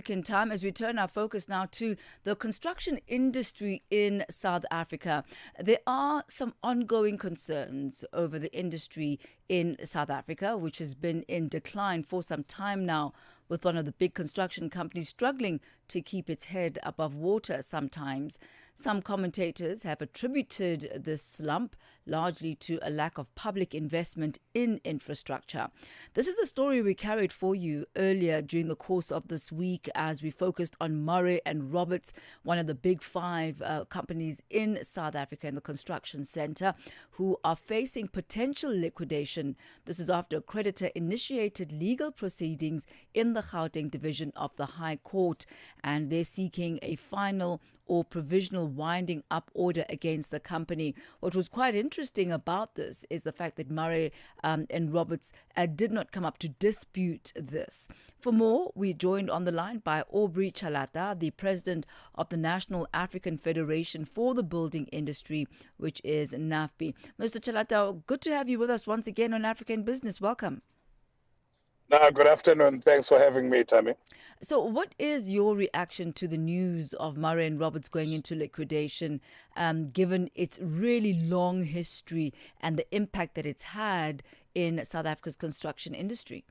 Time as we turn our focus now to the construction industry in South Africa. There are some ongoing concerns over the industry in South Africa, which has been in decline for some time now, with one of the big construction companies struggling to keep its head above water sometimes. Some commentators have attributed this slump largely to a lack of public investment in infrastructure. This is the story we carried for you earlier during the course of this week as we focused on Murray and Roberts, one of the big five companies in South Africa in the construction sector, who are facing potential liquidation. This is after a creditor initiated legal proceedings in the Gauteng Division of the High Court, and they're seeking a final or provisional winding up order against the company. What was quite interesting about this is the fact that Murray and Roberts did not come up to dispute this. For more, we're joined on the line by Aubrey Tshalata, the president of the National African Federation for the Building Industry, which is NAFBI. Mr. Tshalata, good to have you with us once again on African Business. Welcome. Good afternoon. Thanks for having me, Thami. So what is your reaction to the news of Murray and Roberts going into liquidation, given its really long history and the impact that it's had in South Africa's construction industry?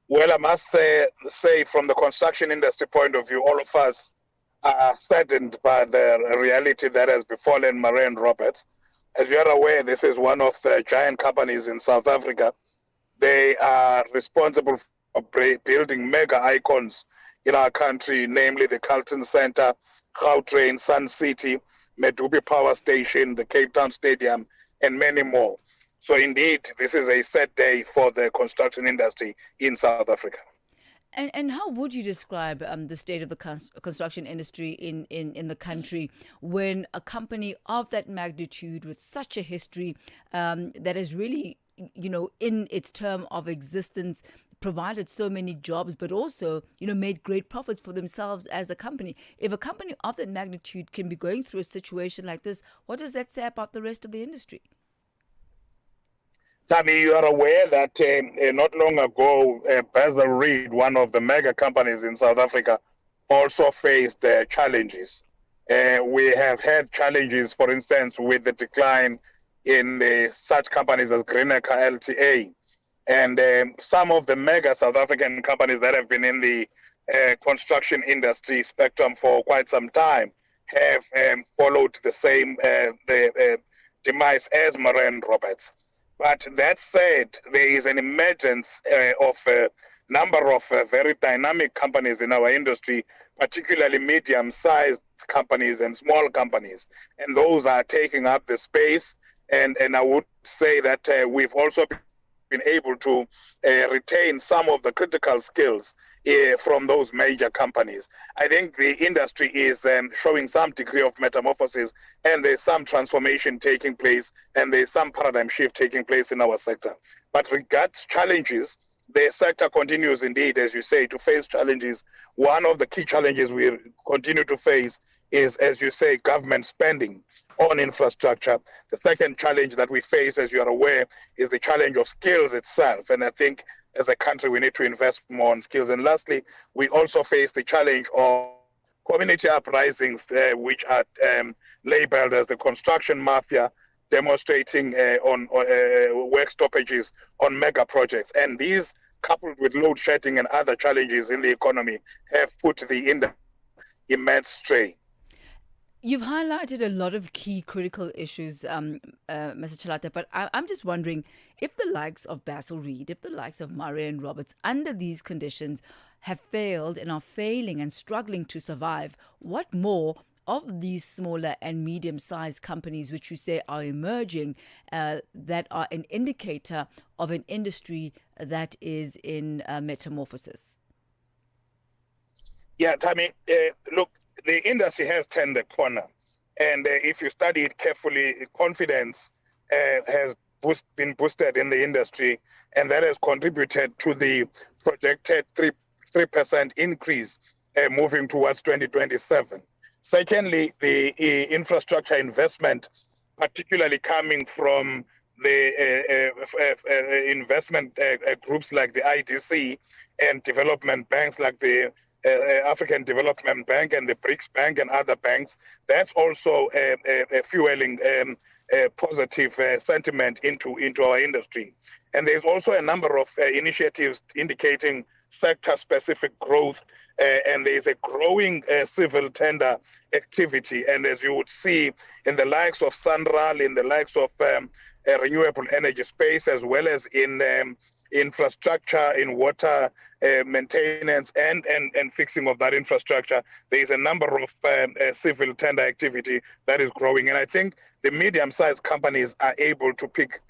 Well, I must say from the construction industry point of view, all of us are saddened by the reality that has befallen Murray and Roberts. As you are aware, this is one of the giant companies in South Africa. They are responsible for building mega icons in our country, namely the Carlton Center, Gautrain, Sun City, Medupi Power Station, the Cape Town Stadium, and many more. So indeed, this is a sad day for the construction industry in South Africa. And how would you describe the state of the construction industry in the country when a company of that magnitude with such a history that is really, in its term of existence, provided so many jobs, but also, made great profits for themselves as a company? If a company of that magnitude can be going through a situation like this, what does that say about the rest of the industry? Thami, you are aware that not long ago, Basil Reed, one of the mega companies in South Africa, also faced challenges. We have had challenges, for instance, with the decline in such companies as Greenacre LTA. And some of the mega South African companies that have been in the construction industry spectrum for quite some time have followed the same demise as Murray and Roberts. But that said, there is an emergence of a number of very dynamic companies in our industry, particularly medium-sized companies and small companies. And those are taking up the space. And I would say that we've also been able to retain some of the critical skills from those major companies. I think the industry is showing some degree of metamorphosis, and there's some transformation taking place, and there's some paradigm shift taking place in our sector. But regards challenges, the sector continues indeed, as you say, to face challenges. One of the key challenges we continue to face is, as you say, government spending on infrastructure. The second challenge that we face, as you are aware, is the challenge of skills itself. And I think as a country, we need to invest more on skills. And lastly, we also face the challenge of community uprisings, which are labeled as the construction mafia, demonstrating on work stoppages on mega projects. And these, coupled with load shedding and other challenges in the economy, have put the industry immense strain. You've highlighted a lot of key critical issues, Mr. Tshalata, but I'm just wondering if the likes of Basil Reed, if the likes of Murray and Roberts, under these conditions, have failed and are failing and struggling to survive, what more of these smaller and medium-sized companies, which you say are emerging, that are an indicator of an industry that is in metamorphosis? Yeah, Thami, look, the industry has turned the corner. And if you study it carefully, confidence has been boosted in the industry, and that has contributed to the projected 3% increase moving towards 2027. Secondly, the infrastructure investment, particularly coming from the investment groups like the IDC and development banks like the African Development Bank and the BRICS Bank and other banks, that's also fueling positive sentiment into our industry. And there's also a number of initiatives indicating sector-specific growth, and there's a growing civil tender activity. And as you would see in the likes of Sanral, in the likes of renewable energy space, as well as in infrastructure, in water maintenance and fixing of that infrastructure, there is a number of civil tender activity that is growing. And I think the medium-sized companies are able to pick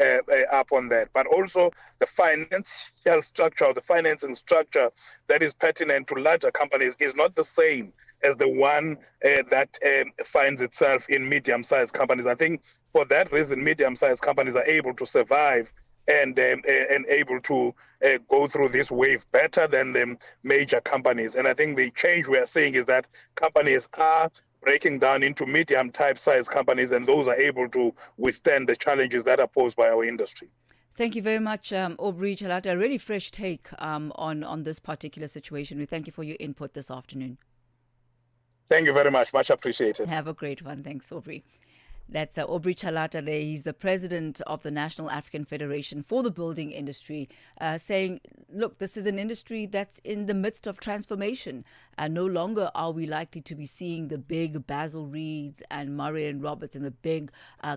up on that. But also the financial structure or the financing structure that is pertinent to larger companies is not the same as the one that finds itself in medium-sized companies. I think for that reason, medium-sized companies are able to survive and able to go through this wave better than the major companies. And I think the change we are seeing is that companies are breaking down into medium-type size companies, and those are able to withstand the challenges that are posed by our industry. Thank you very much, Aubrey Tshalata. A really fresh take on this particular situation. We thank you for your input this afternoon. Thank you very much. Much appreciated. Have a great one. Thanks, Aubrey. That's Aubrey Tshalata there. He's the president of the National African Federation for the Building Industry, saying, look, this is an industry that's in the midst of transformation. And no longer are we likely to be seeing the big Basil Reeds and Murray and Roberts and the big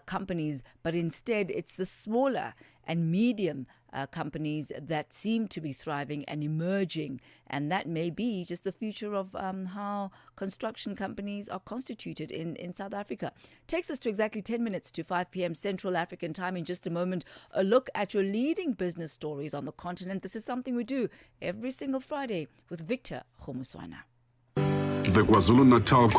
companies, but instead it's the smaller and medium companies that seem to be thriving and emerging. And that may be just the future of how construction companies are constituted in South Africa. Takes us to exactly 10 minutes to 5 p.m. Central African time. In just a moment, a look at your leading business stories on the continent. This is something we do every single Friday with Victor Khomuswana. The KwaZulu-Natal